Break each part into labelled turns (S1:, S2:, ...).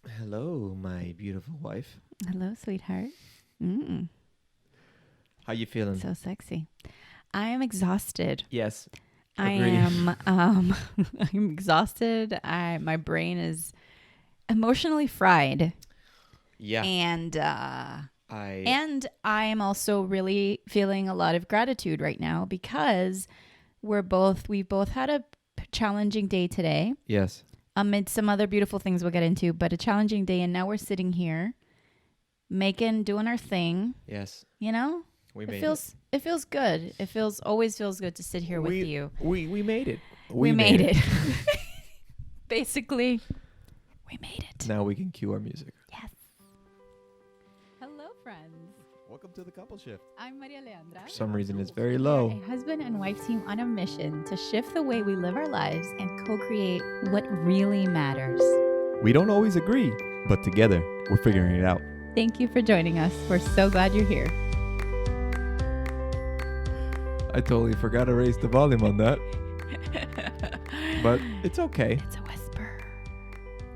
S1: Hello, my beautiful wife.
S2: Hello, sweetheart. Mm,
S1: How you feeling?
S2: so sexy. I am exhausted.
S1: Yes,
S2: I
S1: agree.
S2: am I'm exhausted. My brain is emotionally fried.
S1: Yeah,
S2: And
S1: I
S2: and I am also really feeling a lot of gratitude right now because we both had a challenging day today
S1: yes,
S2: amid some other beautiful things we'll get into, but a challenging day, and now we're sitting here doing our thing,
S1: yes.
S2: you know?
S1: We
S2: It
S1: made it.
S2: feels good. It always feels good to sit here with
S1: We
S2: you.
S1: we made it.
S2: We
S1: We made
S2: made
S1: it.
S2: it. Basically, we made it.
S1: Now we can cue our music.
S2: Yes. Hello, friends.
S1: Welcome to the couple shift.
S2: I'm Maria Leandra.
S1: For some reason, it's very
S2: We are
S1: low.
S2: a husband and wife team on a mission to shift the way we live our lives and co-create what really matters.
S1: We don't always agree, but together we're figuring it out.
S2: Thank you for joining us. We're so glad you're here.
S1: I totally forgot to raise the volume on that, but it's okay.
S2: It's a whisper.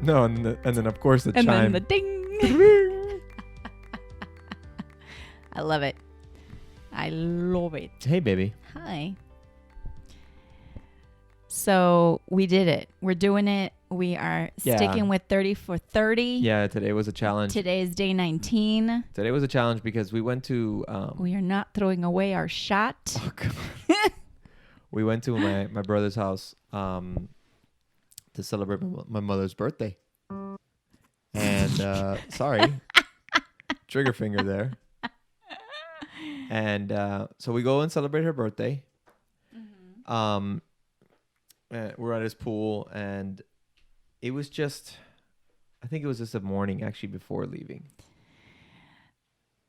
S1: No, and then of course the
S2: And
S1: chime.
S2: then the ding. I love it. I love it.
S1: Hey, baby.
S2: Hi. So we did it. We're doing it. We are sticking with 30 for 30.
S1: Yeah, today was a challenge.
S2: Today is day 19.
S1: Today was a challenge because we went to
S2: We are not throwing away our shot.
S1: oh, God. We went to my brother's house to celebrate my mother's birthday. And sorry, trigger finger there. And so we go and celebrate her birthday.
S2: Mm-hmm.
S1: We're at his pool, and it was just, I think it was just the morning actually before leaving.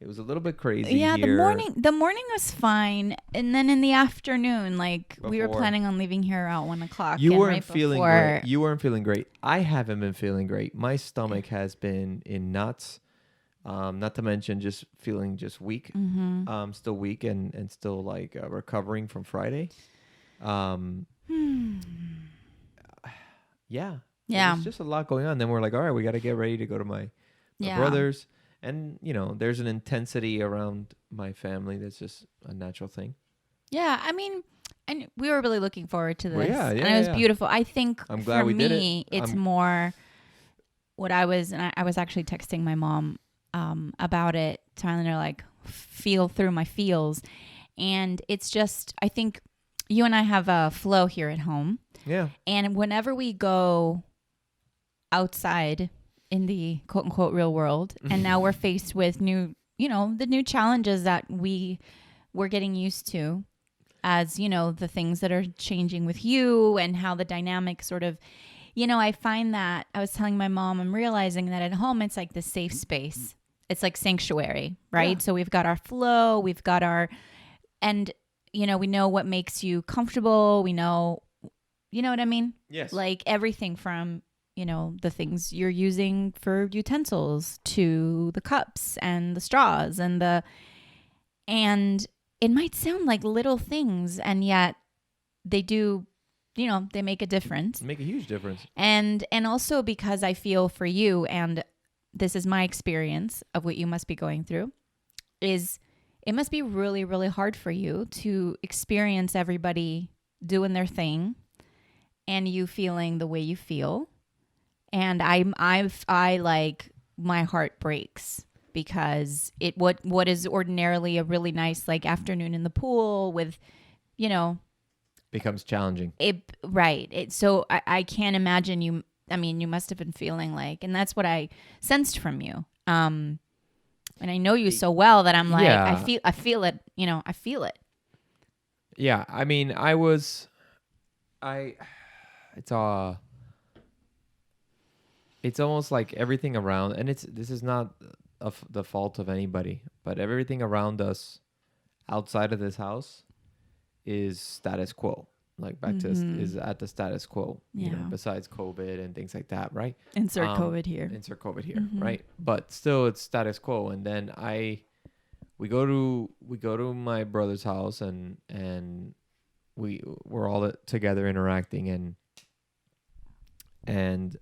S1: It was a little bit crazy.
S2: Yeah,
S1: here.
S2: the morning was fine, and then in the afternoon, like we were
S1: Before.
S2: planning on leaving here around 1 o'clock.
S1: You
S2: and
S1: weren't
S2: right
S1: feeling
S2: before-
S1: great. You weren't feeling great. I haven't been feeling great. My stomach has been in knots. Not to mention just feeling just weak.
S2: Mhm.
S1: Still weak and still like recovering from Friday. Yeah.
S2: Yeah.
S1: There's just a lot going on. Then we're like, all right, we got to get ready to go to my
S2: Yeah.
S1: brother's. And, you know, there's an intensity around my family that's just a natural thing.
S2: Yeah, I mean, and we were really looking forward to this.
S1: Well, yeah,
S2: and
S1: yeah,
S2: it was
S1: yeah.
S2: beautiful. I think
S1: I'm glad
S2: for
S1: we did it.
S2: me, it's more what I was, and I was actually texting my mom about it, telling her like, feel through my feels. And it's just, I think you and I have a flow here at home.
S1: Yeah.
S2: And whenever we go outside in the quote unquote real world, and now we're faced with the new challenges that we're getting used to, as the things that are changing with you and how the dynamic sort of, I find that I was telling my mom, I'm realizing that at home, it's like the safe space. It's like sanctuary, right?
S1: Yeah.
S2: So we've got our flow, we've got and we know what makes you comfortable. We know, you know what I mean?
S1: Yes.
S2: Like everything from, the things you're using for utensils to the cups and the straws and it might sound like little things, and yet they do, they make a difference.
S1: Make a huge difference.
S2: And also because I feel for you, and this is my experience of what you must be going through, is it must be really, really hard for you to experience everybody doing their thing and you feeling the way you feel. And I like, my heart breaks because what is ordinarily a really nice like afternoon in the pool with,
S1: Becomes challenging.
S2: So I can't imagine you. I mean, you must have been feeling like, and that's what I sensed from you. And I know you so well that I'm like,
S1: Yeah.
S2: I feel it. I feel it.
S1: Yeah. I mean, it's almost like everything around, and this is not the fault of anybody, but everything around us outside of this house is status quo. Like back to is at the status quo,
S2: Yeah.
S1: besides COVID and things like that, right?
S2: Insert COVID here.
S1: Insert COVID here, right? But still, it's status quo. And then we go to my brother's house, and we're all together interacting, and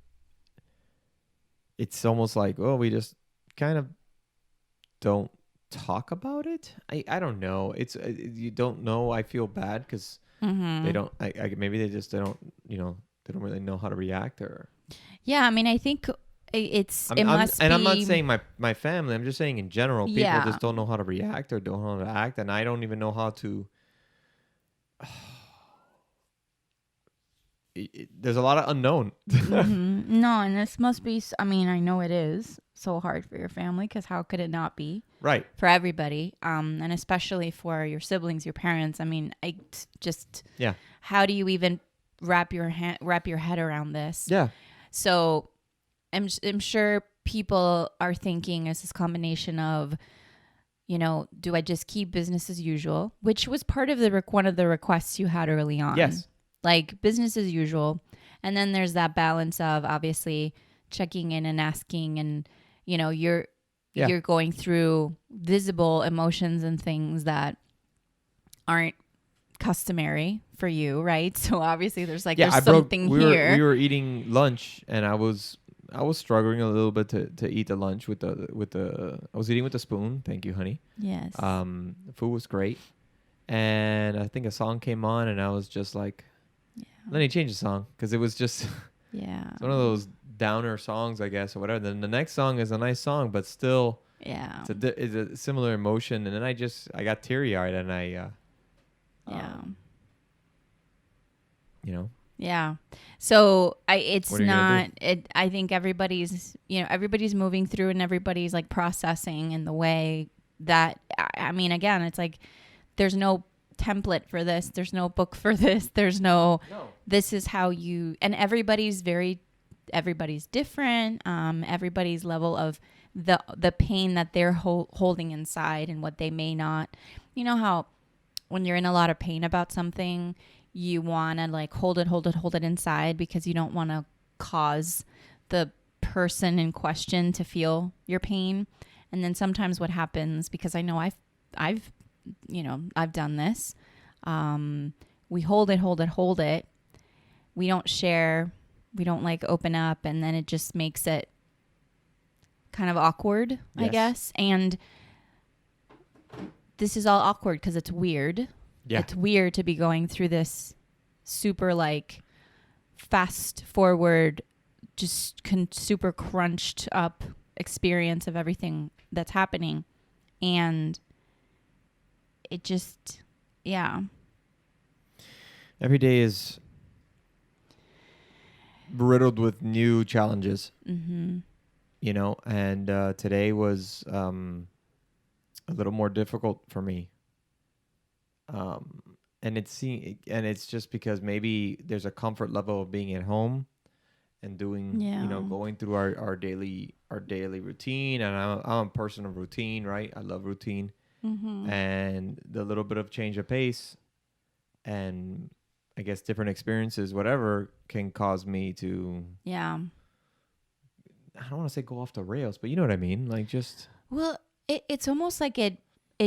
S1: it's almost like, oh, we just kind of don't talk about it. I don't know. It's you don't know. I feel bad because they don't. Maybe they just, they don't. You know, they don't really know how to react. Or
S2: Yeah, I mean, I think it must
S1: and I'm not
S2: be.
S1: saying my family. I'm just saying in general, people
S2: Yeah.
S1: just don't know how to react or don't know how to act, and I don't even know how to. There's a lot of unknown.
S2: No, and this must be. I mean, I know it is so hard for your family because how could it not be
S1: Right.
S2: for everybody? And especially for your siblings, your parents. I mean, just
S1: Yeah.
S2: how do you even wrap your head around this?
S1: Yeah.
S2: So I'm sure people are thinking it's this combination of, you know, do I just keep business as usual, which was part of the one of the requests you had early on.
S1: Yes.
S2: Like business as usual. And then there's that balance of obviously checking in and asking, and you know, you're going through visible emotions and things that aren't customary for you, right? So obviously there's like there's something here.
S1: We were eating lunch, and I was struggling a little bit to eat the lunch with the I was eating with the spoon. Thank you, honey.
S2: Yes.
S1: The food was great, and I think a song came on, and I was just like, then he changed the song because it was just it's one of those downer songs, I guess, or whatever. Then the next song is a nice song, but still, it's a similar emotion. And then I got teary eyed, and you know.
S2: Yeah. So it's
S1: What are you gonna
S2: not, I think everybody's moving through, and everybody's like processing in the way that, I mean, again, it's like, there's no template for this. There's no book for this. There's no. This is how you, and everybody's different. Everybody's level of the pain that they're holding inside, and what they may not, you know how when you're in a lot of pain about something, you want to like hold it inside because you don't want to cause the person in question to feel your pain. And then sometimes what happens, because I know I've done this. We hold it. We don't share. We don't like open up, and then it just makes it kind of awkward, I guess. And this is all awkward because it's weird. Yeah. It's weird to be going through this super like fast forward, just super crunched up experience of everything that's happening. And it just,
S1: every day is riddled with new challenges. You know, and today was a little more difficult for me. And it's just because maybe there's a comfort level of being at home and doing, going through our daily routine. And I'm a person of routine, right? I love routine. And the little bit of change of pace and I guess different experiences, whatever, can cause me to, I don't want to say go off the rails, but you know what I mean? Like just.
S2: Well, it's almost like it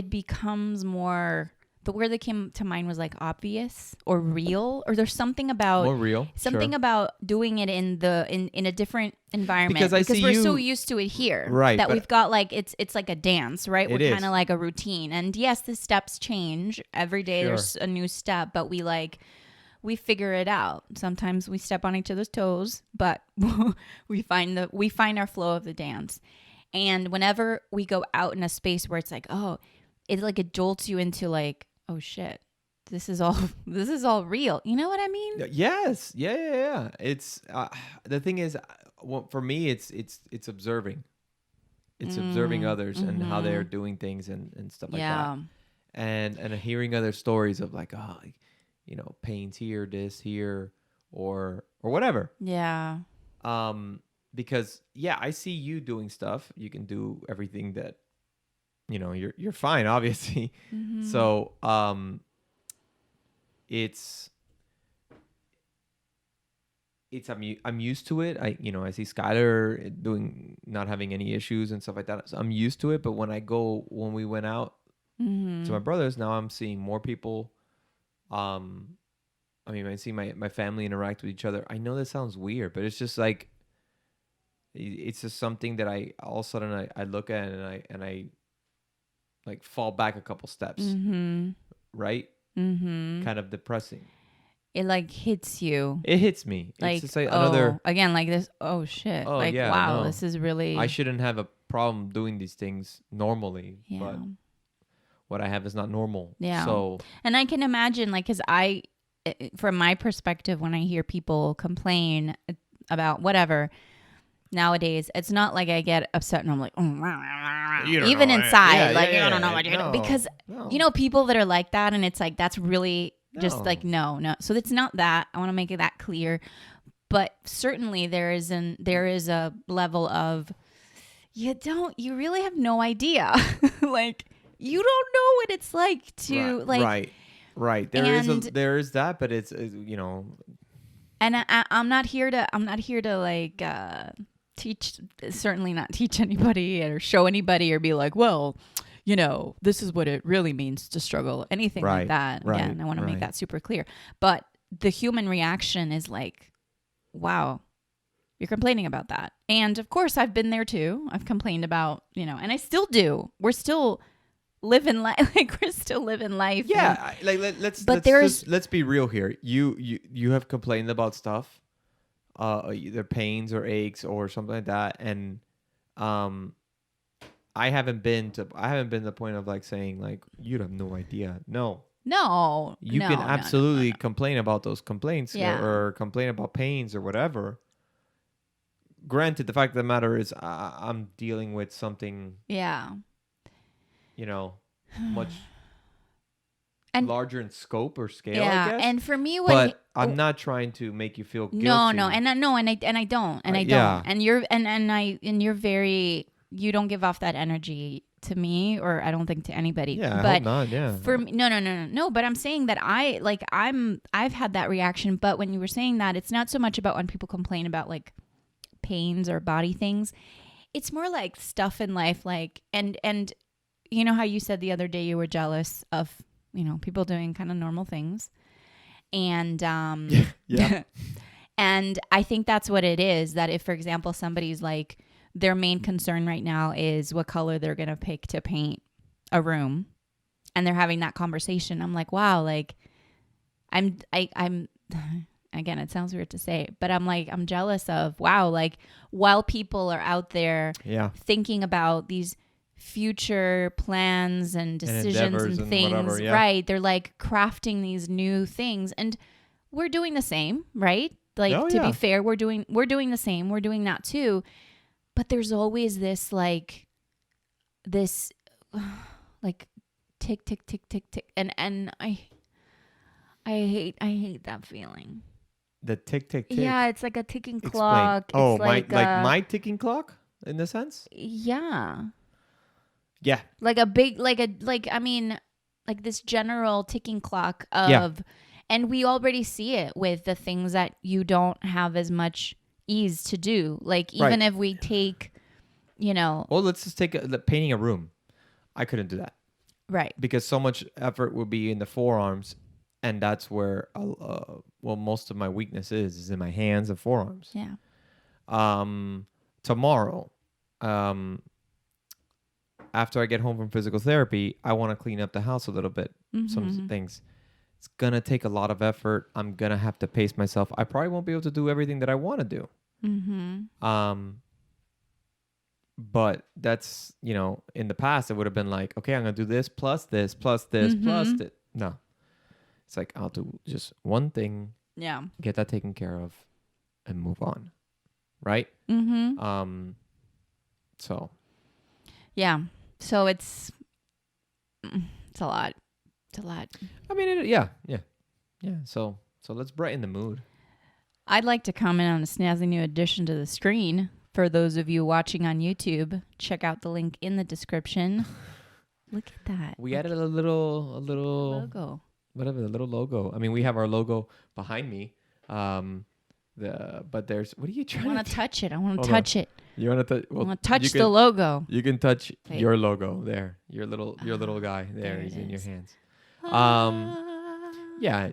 S2: becomes more, the word that came to mind was like obvious or real, or there's something about
S1: more real,
S2: about doing it in a different environment,
S1: because
S2: we're so used to it here,
S1: right?
S2: That we've got like it's like a dance, right? We're kind of like a routine, and yes, the steps change every day. There's a new step, but we figure it out. Sometimes we step on each other's toes, but we find our flow of the dance. And whenever we go out in a space where it's like, it jolts you into like, oh shit, this is all real. You know what I mean?
S1: Yes. Yeah. It's the thing is, for me, it's observing. It's observing others and how they're doing things and stuff like that. And hearing other stories of like, pains here, this here, or whatever. Yeah. Because I see you doing stuff. You can do everything that, you're fine, obviously. So, I'm used to it. I see Skylar not having any issues and stuff like that. So I'm used to it. But when we went out to my brother's, now I'm seeing more people. I see my family interact with each other. I know this sounds weird, but it's just like It's just something that I all of a sudden I look at and I like fall back a couple steps,
S2: Mm-hmm.
S1: right?
S2: Mm-hmm.
S1: Kind of depressing.
S2: It like hits you.
S1: It hits me. It's
S2: Like,
S1: just like
S2: oh,
S1: another.
S2: again, like this. Oh shit!
S1: Oh
S2: Like,
S1: yeah,
S2: wow,
S1: no,
S2: this is
S1: I
S2: really,
S1: shouldn't have a problem doing these things normally,
S2: yeah,
S1: but what I have is not normal.
S2: yeah.
S1: So
S2: And I can imagine, like, because from my perspective, when I hear people complain about whatever nowadays, it's not like I get upset and I'm like, oh,
S1: you don't
S2: even
S1: know.
S2: inside,
S1: Yeah,
S2: like,
S1: yeah,
S2: I don't know
S1: yeah.
S2: what you're doing.
S1: No,
S2: Because,
S1: no,
S2: people that are like that, and it's like, that's really just
S1: no.
S2: like, no. So it's not that. I want to make it that clear. But certainly there is a level of, you really have no idea. Like, you don't know what it's like to, like,
S1: Right.
S2: and
S1: There is that, but it's
S2: and I'm not here to like teach, certainly not teach anybody or show anybody or be like, well, this is what it really means to struggle, anything like that. Again, I want to make that super clear. But the human reaction is like, wow, you're complaining about that. And of course, I've been there too. I've complained about, and I still do. We're still living life. Like, we're still living life.
S1: Yeah, let's be real here. You have complained about stuff, either pains or aches or something like that, and I haven't been to the point of like saying like you have no idea. No, you can absolutely complain about those complaints, or complain about pains or whatever. Granted, the fact of the matter is I'm dealing with something.
S2: Yeah.
S1: Much
S2: and
S1: larger in scope or scale,
S2: yeah,
S1: I guess.
S2: and for me,
S1: but I'm not trying to make you feel guilty.
S2: No, and I don't,
S1: yeah.
S2: and you're very, you don't give off that energy to me, or I don't think to anybody.
S1: Yeah,
S2: but
S1: I hope not. Yeah.
S2: For me, no. But I'm saying that I've had that reaction. But when you were saying that, it's not so much about when people complain about like pains or body things. It's more like stuff in life, like and you know how you said the other day you were jealous of people doing kind of normal things, and
S1: yeah.
S2: and I think that's what it is. That if, for example, somebody's like, their main concern right now is what color they're gonna pick to paint a room, and they're having that conversation, I'm like, wow, like I'm again, it sounds weird to say, but I'm jealous of, wow, like while people are out there thinking about these future plans and decisions and things,
S1: whatever,
S2: right? They're like crafting these new things, and we're doing the same, right? Like, to be fair, we're doing the same. We're doing that too. But there's always this like tick, tick, tick, tick, tick. And I hate that feeling.
S1: The tick, tick, tick.
S2: Yeah, it's like a ticking clock.
S1: Oh,
S2: it's like
S1: my ticking clock in the sense?
S2: Yeah.
S1: Yeah.
S2: Like a big, like this general ticking clock of, and we already see it with the things that you don't have as much ease to do. Like, even if we take, well,
S1: let's just take painting a room. I couldn't do that.
S2: Right.
S1: Because so much effort would be in the forearms, and that's where, most of my weakness is in my hands and forearms.
S2: Yeah.
S1: Tomorrow, after I get home from physical therapy, I want to clean up the house a little bit.
S2: Mm-hmm.
S1: Some things. It's going to take a lot of effort. I'm going to have to pace myself. I probably won't be able to do everything that I want to do.
S2: Mm-hmm.
S1: But that's, in the past, it would have been like, okay, I'm going to do this plus this plus this plus this. No. It's like, I'll do just one thing.
S2: Yeah.
S1: Get that taken care of and move on. Right?
S2: Mm-hmm.
S1: So.
S2: Yeah. So it's a lot. It's a lot.
S1: I mean, yeah. So let's brighten the mood.
S2: I'd like to comment on a snazzy new addition to the screen. For those of you watching on YouTube, check out the link in the description. Look at that.
S1: We added a little
S2: logo.
S1: Whatever, the little logo. I mean, we have our logo behind me. But there's, what are you trying to?
S2: I want to touch it. I want to touch it.
S1: You want to? Well,
S2: I want to touch the logo.
S1: You can touch your logo there. Your little guy there. He's in your hands. Yeah,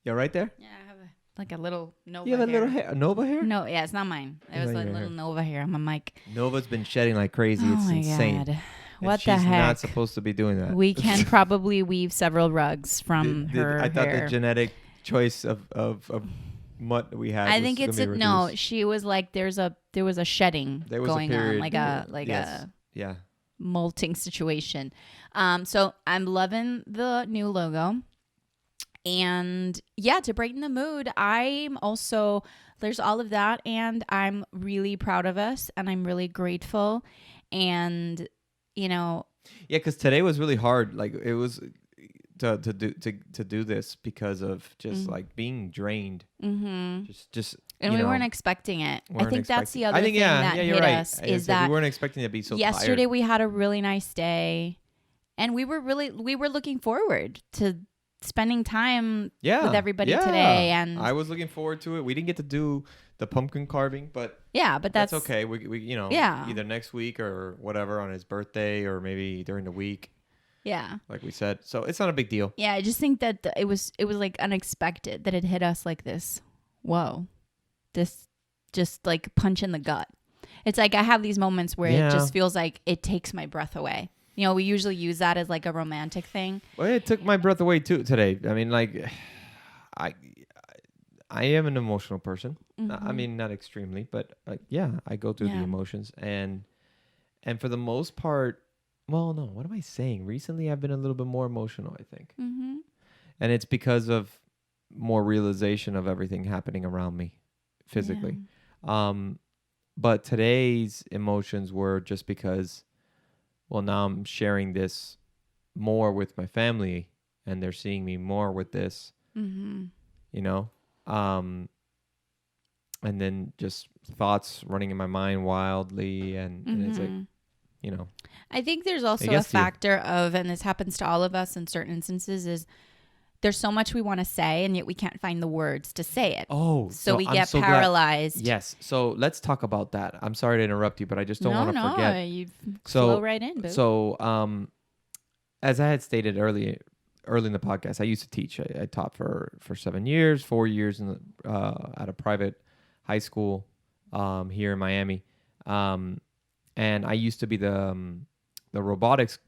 S1: you're right there.
S2: Yeah, I have a like a little Nova
S1: You have a
S2: hair.
S1: little hair, Nova hair?
S2: No, yeah, it's not mine. It was
S1: not
S2: a
S1: your
S2: little
S1: hair.
S2: Nova hair. I'm like,
S1: Nova's been shedding like crazy.
S2: oh
S1: It's
S2: my
S1: insane.
S2: God. What
S1: And
S2: the
S1: she's
S2: heck?
S1: not supposed to be doing that.
S2: We can probably weave several rugs from her
S1: I thought
S2: hair.
S1: the genetic choice of mutt we had.
S2: I think
S1: was
S2: it's
S1: gonna be
S2: no.
S1: reduced.
S2: She was like, there was a shedding
S1: There was a
S2: going on,
S1: period,
S2: like
S1: yes.
S2: a
S1: Yeah.
S2: molting situation. So I'm loving the new logo. And yeah, to brighten the mood, I'm also, there's all of that. And I'm really proud of us and I'm really grateful. And, you know,
S1: Yeah, because today was really hard. Like it was to do this because of just like being drained. Just
S2: and we weren't expecting it. I think that's the other thing that
S1: you're
S2: hit
S1: right.
S2: us is that
S1: we weren't expecting to be so
S2: yesterday
S1: tired.
S2: we had a really nice day and we were looking forward to spending time with everybody today. And
S1: I was looking forward to it. We didn't get to do the pumpkin carving, but
S2: but that's
S1: okay. We either next week or whatever on his birthday or maybe during the week.
S2: Yeah.
S1: Like we said. So it's not a big deal.
S2: Yeah, I just think that it was like unexpected that it hit us like this. Whoa. This just like punch in the gut. It's like I have these moments where it just feels like it takes my breath away. You know, we usually use that as like a romantic thing.
S1: Well, it took my breath away too today. I mean, like I am an emotional person. I mean, not extremely, but I go through the emotions and for the most part, well, no, what am I saying? Recently, I've been a little bit more emotional, I think. And it's because of more realization of everything happening around me physically. But today's emotions were just because, well, now I'm sharing this more with my family and they're seeing me more with this, you know? And then just thoughts running in my mind wildly and it's like, you know.
S2: I think there's also a factor of, and this happens to all of us in certain instances, is there's so much we want to say and yet we can't find the words to say it.
S1: Oh,
S2: so we get paralyzed.
S1: Yes. So let's talk about that. I'm sorry to interrupt you, but I just don't want to forget.
S2: No, you flow right in, boo.
S1: So, as I had stated early in the podcast, I used to teach. I taught for 7 years, 4 years at a private high school here in Miami. And I used to be the robotics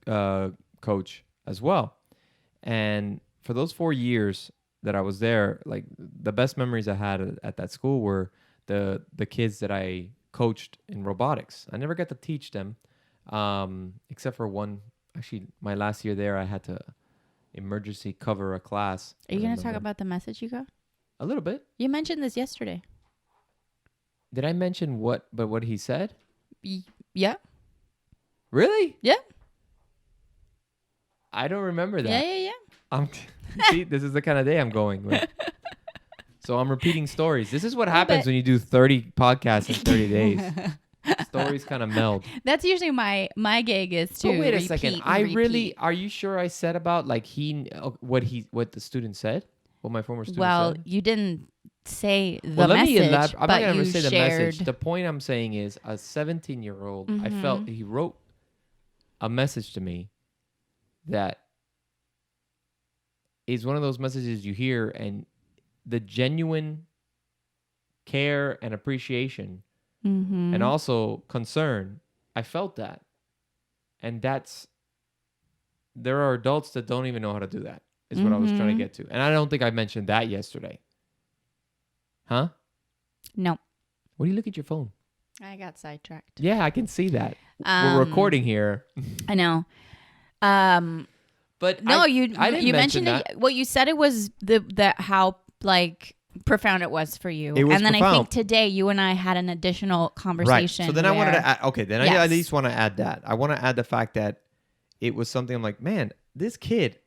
S1: coach as well. And for those 4 years that I was there, like the best memories I had at that school were the kids that I coached in robotics. I never got to teach them, except for one. Actually, my last year there, I had to emergency cover a class.
S2: Are you going to talk about the message you got?
S1: A little bit.
S2: You mentioned this yesterday.
S1: Did I mention what he said?
S2: Yeah.
S1: Really?
S2: Yeah.
S1: I don't remember that.
S2: Yeah.
S1: See, this is the kind of day I'm going with. So I'm repeating stories. This is what happens when you do 30 podcasts in 30 days. Stories kind of meld.
S2: That's usually my gig is to
S1: wait a
S2: repeat
S1: second. Are you sure I said about like what the student said? What my former student said?
S2: Well, you didn't say the
S1: let
S2: message,
S1: me elaborate. I'm not
S2: but
S1: going
S2: you
S1: to say the
S2: shared.
S1: message. The point I'm saying is a 17-year-old, I felt he wrote a message to me that is one of those messages you hear and the genuine care and appreciation and also concern. I felt that. And there are adults that don't even know how to do that, is what I was trying to get to. And I don't think I mentioned that yesterday. Huh?
S2: No.
S1: What do you look at your phone?
S2: I got sidetracked.
S1: Yeah, I can see that. We're recording here.
S2: I know.
S1: But
S2: no,
S1: you
S2: mentioned it. Well, you said it was how like profound it was for you.
S1: It was
S2: and then
S1: profound.
S2: I think today you and I had an additional conversation.
S1: Right. So then I wanted to add, I at least want to add that. I want to add the fact that it was something I'm like, man, this kid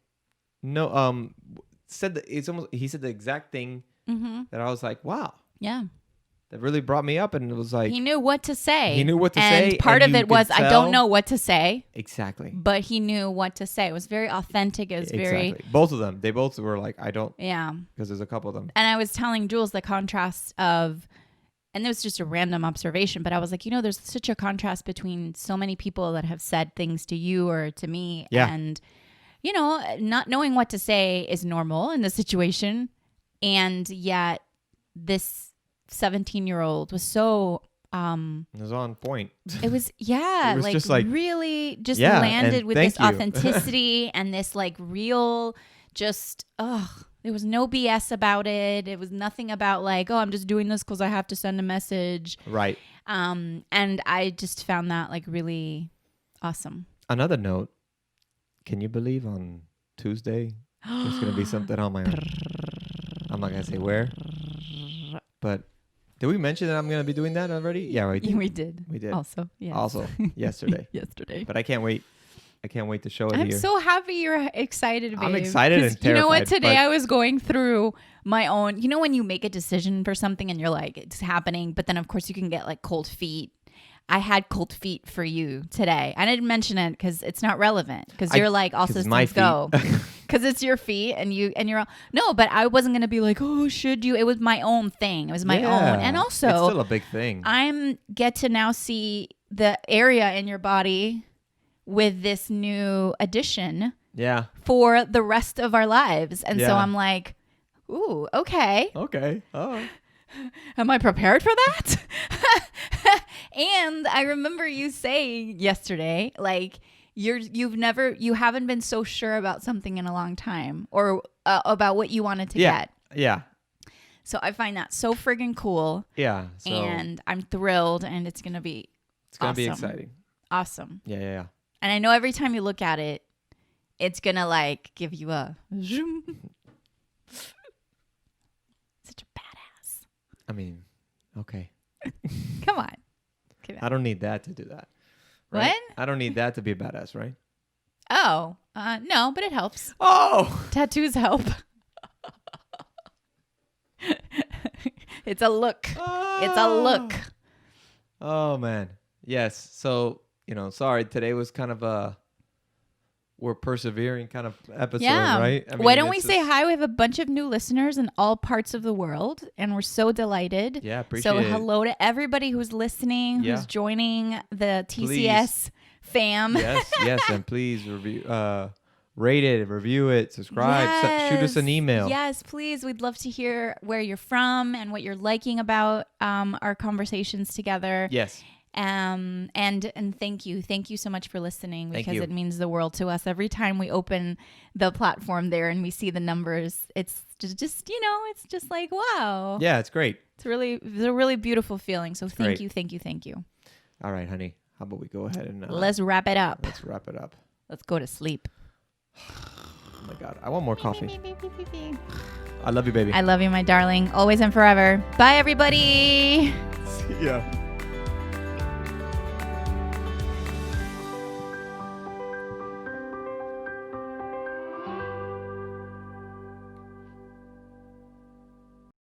S1: said that he said the exact thing that I was like, wow.
S2: Yeah.
S1: That really brought me up, and it was like
S2: he knew what to say.
S1: And
S2: part of it was I don't know what to say.
S1: Exactly.
S2: But he knew what to say. It was very authentic. It was very
S1: both of them. They both were like, I don't.
S2: Yeah.
S1: Because there's a couple of them.
S2: And I was telling Jules the contrast of, and it was just a random observation, but I was like, there's such a contrast between so many people that have said things to you or to me, and not knowing what to say is normal in the situation, and yet this 17-year-old was so
S1: It was on point.
S2: it was it was
S1: just like
S2: really just
S1: yeah,
S2: landed
S1: and
S2: with
S1: thank
S2: this
S1: you.
S2: authenticity and this like real just there was no BS about it. It was nothing about like, oh, I'm just doing this because I have to send a message.
S1: Right.
S2: And I just found that like really awesome.
S1: Another note. Can you believe on Tuesday there's going to be something on my arm? I'm not going to say where. But did we mention that I'm going to be doing that already? Yeah, we did.
S2: We did.
S1: We did.
S2: Also, yes.
S1: Also, yesterday.
S2: Yesterday.
S1: But I can't wait. I can't wait to show it
S2: I'm
S1: here.
S2: so happy you're excited, babe.
S1: I'm excited and
S2: 'Cause you know what?
S1: terrified,
S2: Today
S1: but-
S2: I was going through my own, you know, when you make a decision for something and you're like, it's happening, but then of course you can get like cold feet. I had cold feet for you today. I didn't mention it because it's not relevant because you're like, all
S1: 'cause it's my
S2: systems go. Because it's your feet and you're all, no, but I wasn't going to be like, oh, should you? It was my own thing. It was my own. And also,
S1: it's still a big thing.
S2: I'm get to now see the area in your body with this new addition
S1: Yeah.
S2: for the rest of our lives. And so
S1: Yeah.
S2: I'm like, ooh, okay.
S1: Okay. Oh.
S2: Am I prepared for that? And I remember you saying yesterday, like, you haven't been so sure about something in a long time or about what you wanted to get.
S1: Yeah.
S2: So I find that so friggin' cool.
S1: Yeah. So
S2: And I'm thrilled and it's going to be
S1: it's going to be
S2: awesome.
S1: exciting.
S2: Awesome.
S1: Yeah.
S2: And I know every time you look at it, it's going to like give you a zoom. Such a badass.
S1: I mean, okay.
S2: Come on.
S1: I don't need that to do that. Right?
S2: What?
S1: I don't need that to be a badass, right?
S2: Oh, no, but it helps.
S1: Oh.
S2: Tattoos help. It's a look. It's a look.
S1: Oh, man. Yes. So, sorry. Today was kind of a we're persevering kind of episode,
S2: Yeah.
S1: right? I mean,
S2: Why don't we
S1: it's
S2: say
S1: just-
S2: hi? We have a bunch of new listeners in all parts of the world, and we're so delighted.
S1: Yeah, appreciate
S2: So
S1: it.
S2: hello to everybody who's listening,
S1: Yeah.
S2: who's joining the TCS fam.
S1: Yes, and please review, rate it, review it, subscribe, shoot us an email.
S2: Yes, please. We'd love to hear where you're from and what you're liking about our conversations together.
S1: Yes.
S2: And thank you so much for listening
S1: Thank
S2: because
S1: you.
S2: it means the world to us. Every time we open the platform there and we see the numbers, it's just it's just like, wow.
S1: Yeah, it's great.
S2: It's a really beautiful feeling. So
S1: great.
S2: thank you.
S1: All right, honey. How about we go ahead and
S2: Let's wrap it up.
S1: let's wrap it up.
S2: Let's go to sleep.
S1: Oh my God, I want more coffee. I love you, baby.
S2: I love you, my darling, always and forever. Bye, everybody.
S1: See ya.